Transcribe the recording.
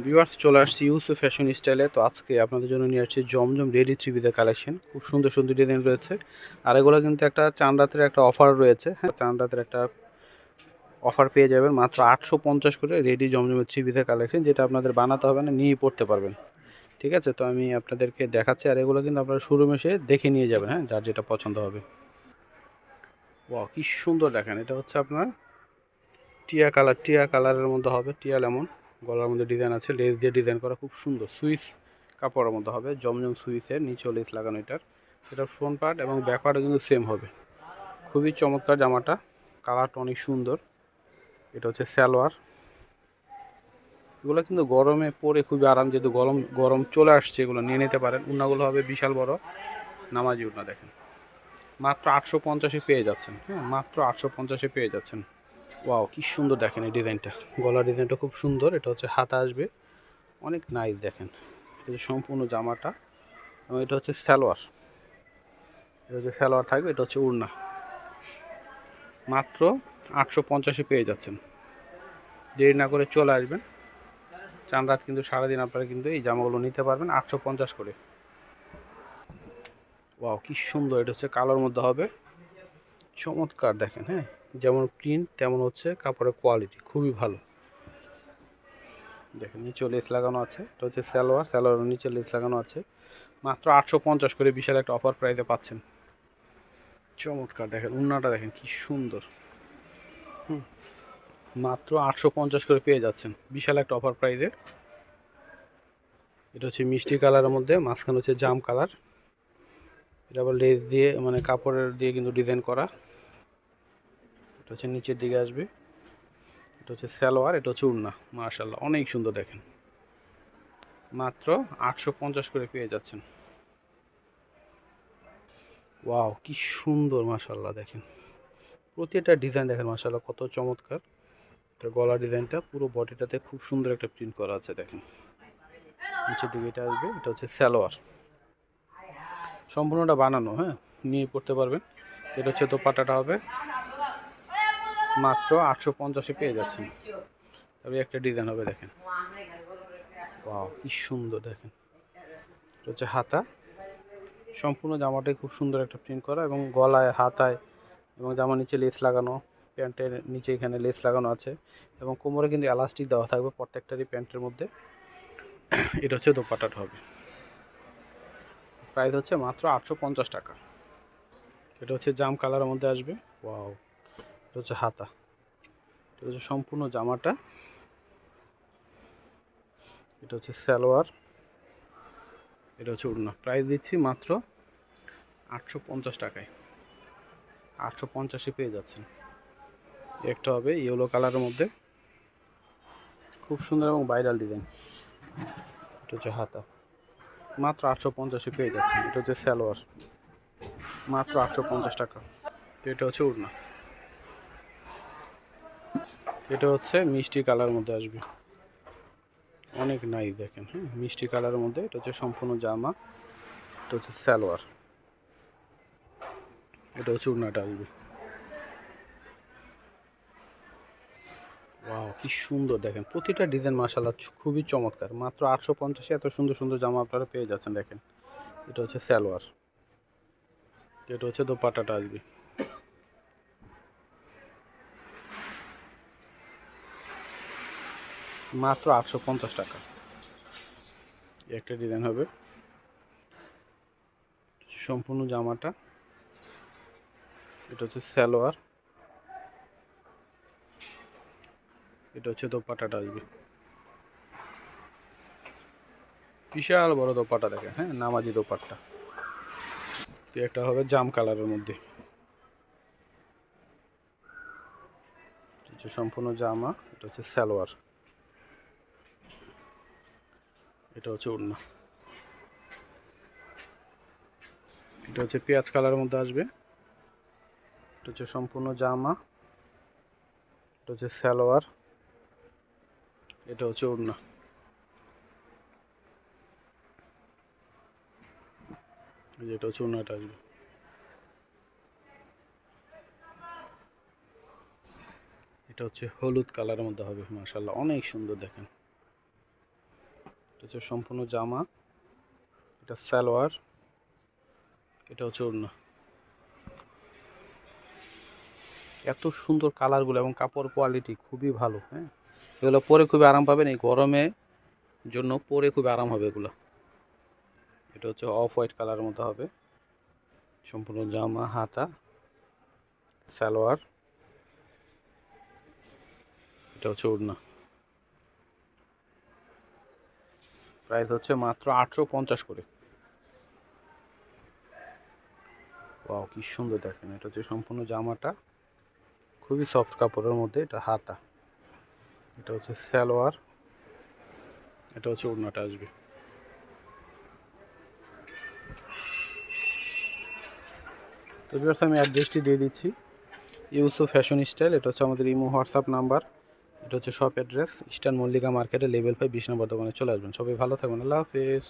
Viewers, চলে আসছি Yusuf fashion স্টাইলে। তো আজকে আপনাদের জন্য নিয়ে আসছি জমজম রেডি থ্রি পিসের কালেকশন। খুব সুন্দর সুন্দর ডিজাইন রয়েছে। আর এগুলো কিন্তু একটা চাঁদ রাতের একটা অফার রয়েছে। হ্যাঁ, চাঁদ রাতের একটা অফার পেয়ে যাবেন মাত্র 850 করে রেডি জমজমের থ্রি পিসের কালেকশন, যেটা আপনাদের বানাতে হবে না, নিয়েই পড়তে পারবেন। ঠিক আছে, তো আমি আপনাদেরকে দেখাচ্ছি। আর এগুলো কিন্তু আপনারা শোরুমে এসে দেখে নিয়ে যাবেন, হ্যাঁ, যার যেটা পছন্দ হবে। ওয়াও, কি সুন্দর দেখেন! এটা হচ্ছে আপনার টিয়া কালারের মধ্যে হবে, টিয়া লেমন। গলার মধ্যে ডিজাইন আছে, লেস দিয়ে ডিজাইন করা, খুব সুন্দর সুইস কাপড়ের মধ্যে হবে। জমজম সুইসের নিচেও লেস লাগানো। এটার ফ্রন্ট পার্ট এবং ব্যাক পার্টও কিন্তু সেম হবে। খুবই চমৎকার জামাটা, কালারটা অনেক সুন্দর। এটা হচ্ছে সালোয়ার। এগুলো কিন্তু গরমে পরে খুবই আরাম, যেহেতু গরম গরম চলে আসছে, এগুলো নিয়ে নিতে পারেন। উন্নাগুলো হবে বিশাল বড় নামাজি উন্না। দেখেন, মাত্র 850-এ পেয়ে যাচ্ছেন। হ্যাঁ, মাত্র 850-এ পেয়ে যাচ্ছেন। ওয়াও, কি সুন্দর দেখেন এই ডিজাইনটা। গলার ডিজাইনটা খুব সুন্দর। এটা হচ্ছে হাতা আসবে, অনেক নাইস দেখেন। এটা হচ্ছে সম্পূর্ণ জামাটা, এবং এটা হচ্ছে সালোয়ার। এটা হচ্ছে সালোয়ার থাকবে, এটা হচ্ছে উড়না। মাত্র 850-এ পেয়ে যাচ্ছেন। দেরি না করে চলে আসবেন। চান রাত কিন্তু সারাদিন আপনারা কিন্তু এই জামাগুলো নিতে পারবেন 850 করে। ওয়াও, কি সুন্দর! এটা হচ্ছে কালোর মধ্যে হবে, চমৎকার দেখেন। হ্যাঁ, যেমন প্রিন্ট তেমন হচ্ছে কাপড়ের কোয়ালিটি খুবই ভালো। দেখেন, নিচে লেস লাগানো আছে। এটা হচ্ছে সালোয়ারের নিচে লেস লাগানো আছে। মাত্র 850 করে বিশাল একটা অফার প্রাইসে পাচ্ছেন। চমৎকার দেখেন, উন্নাটা দেখেন কি সুন্দর। মাত্র 850 করে পেয়ে যাচ্ছেন বিশাল একটা অফার প্রাইসে। এটা হচ্ছে মিষ্টি কালারের মধ্যে, মাঝখানে হচ্ছে জাম কালার। এটা আবার লেস দিয়ে, মানে কাপড়ের দিয়ে কিন্তু ডিজাইন করা। এটা হচ্ছে নিচের দিকে আসবে। এটা হচ্ছে সালোয়ার, এটা হচ্ছে উন্না। মাশাআল্লাহ, অনেক সুন্দর দেখেন। মাত্র 850 করে পেয়ে যাচ্ছেন। ওয়াও, কি সুন্দর! মাশাআল্লাহ দেখেন, প্রতিটা ডিজাইন দেখেন মাশাআল্লাহ কত চমৎকার। এটা গলা ডিজাইনটা, পুরো বডিটাতে খুব সুন্দর একটা প্রিন্ট করা আছে দেখেন। নিচের দিকে এটা আসবে। এটা হচ্ছে সালোয়ার, সম্পূর্ণটা বানানো। হ্যাঁ, নিয়ে পড়তে পারবেন। এটা হচ্ছে দোপাট্টাটা হবে। মাত্র 850-এ পেয়ে যাচ্ছেন। তবে একটা ডিজাইন হবে দেখেন। ওয়াও, কি সুন্দর দেখেন! এটা হচ্ছে হাতা। সম্পূর্ণ জামাটাই খুব সুন্দর একটা প্রিন্ট করা, এবং গলায়, হাতায় এবং জামার নিচে লেস লাগানো। প্যান্টের নিচে এখানে লেস লাগানো আছে, এবং কোমরে কিন্তু এলাস্টিক দেওয়া থাকবে প্রত্যেকটারই প্যান্টের মধ্যে। এটা হচ্ছে দোপাট্টাটা হবে। প্রাইস হচ্ছে মাত্র 850 টাকা। এটা হচ্ছে জাম কালারের মধ্যে আসবে। ওয়াও, এটা হচ্ছে হাতা। এটা হচ্ছে সম্পূর্ণ জামাটা। এটা হচ্ছে সালোয়ার, এটা হচ্ছে ওড়না। প্রাইস দিচ্ছি মাত্র 850 টাকায়। 850-এ পেয়ে যাচ্ছেন। একটা হবে ইয়েলো কালারের মধ্যে, খুব সুন্দর এবং ভাইরাল ডিজাইন। এটা হচ্ছে হাতা। মাত্র 850-এ পেয়ে যাচ্ছেন। এটা হচ্ছে সালোয়ার, মাত্র 850 টাকা। তো এটা হচ্ছে ওড়না। এটা হচ্ছে মিষ্টি কালারের মধ্যে আসবে, অনেক নাইস দেখেন। হ্যাঁ, মিষ্টি কালারের মধ্যে। এটা হচ্ছে সম্পূর্ণ জামা। এটা হচ্ছে সালোয়ার, এটা হচ্ছে ওড়নাটা আসবে। ওয়াও, কি সুন্দর দেখেন! প্রতিটা ডিজাইন মাশাআল্লাহ খুবই চমৎকার। মাত্র 850-এ এত সুন্দর সুন্দর জামা আপনারা পেয়ে যাচ্ছেন দেখেন। এটা হচ্ছে সালোয়ার, এটা হচ্ছে দোপাট্টাটা আসবে। মাত্র 850 টাকা। একটা ডিজাইন হবে, সম্পূর্ণ জামাটা। এটা হচ্ছে সালোয়ার, এটা হচ্ছে দোপাট্টাটা আসবে। বিশাল বড় দোপাট্টা দেখেন। হ্যাঁ, নামাজি দোপাট্টা। একটা হবে জাম কালারের মধ্যে। হচ্ছে সম্পূর্ণ জামা। এটা হচ্ছে সালোয়ার, এটা হচ্ছে ওড়না। এটা হচ্ছে পেঁয়াজ কালারের মধ্যে আসবে। এটা হচ্ছে সম্পূর্ণ জামা। এটা হচ্ছে সালোয়ার, এটা হচ্ছে ওড়না। এটা হচ্ছে ওড়নাটা আসবে। এটা হচ্ছে হলুদ কালারের মধ্যে হবে। মাশাআল্লাহ, অনেক সুন্দর দেখেন। হচ্ছে সম্পূর্ণ জামা, এটা সালোয়ার, এটা হচ্ছে ওড়না। এত সুন্দর কালারগুলো এবং কাপড় কোয়ালিটি খুবই ভালো। হ্যাঁ, এগুলো পরে খুবই আরাম পাবেন, এই গরমে জন্য পরে খুবই আরাম হবে এগুলো। এটা হচ্ছে অফ হোয়াইট কালারের মতো হবে, সম্পূর্ণ জামা, হাতা, সালোয়ার, এটা হচ্ছে ওড়না। প্রাইস হচ্ছে মাত্র 850 করে। ওয়াও, কি সুন্দর দেখেন। এটা হচ্ছে সম্পূর্ণ জামাটা, খুবই সফট কাপড়ের মধ্যে, এটা হাতা, এটা হচ্ছে সালোয়ার, এটা হচ্ছে ওড়নাটা আসবে। তো ভিউয়ার্স, আমি অ্যাড্রেসটি দিয়ে দিচ্ছি, ইউসুফ ফ্যাশন স্টাইল। এটা হচ্ছে আমাদের ইমো হোয়াটসঅ্যাপ নাম্বার। এটা হচ্ছে শপ অ্যাড্রেস, ইস্টার্ন মল্লিকা মার্কেটে লেভেল 5 20 নম্বর দোকানে চলে আসবেন। সবাই ভালো থাকবেন, আল্লাহ হাফেজ।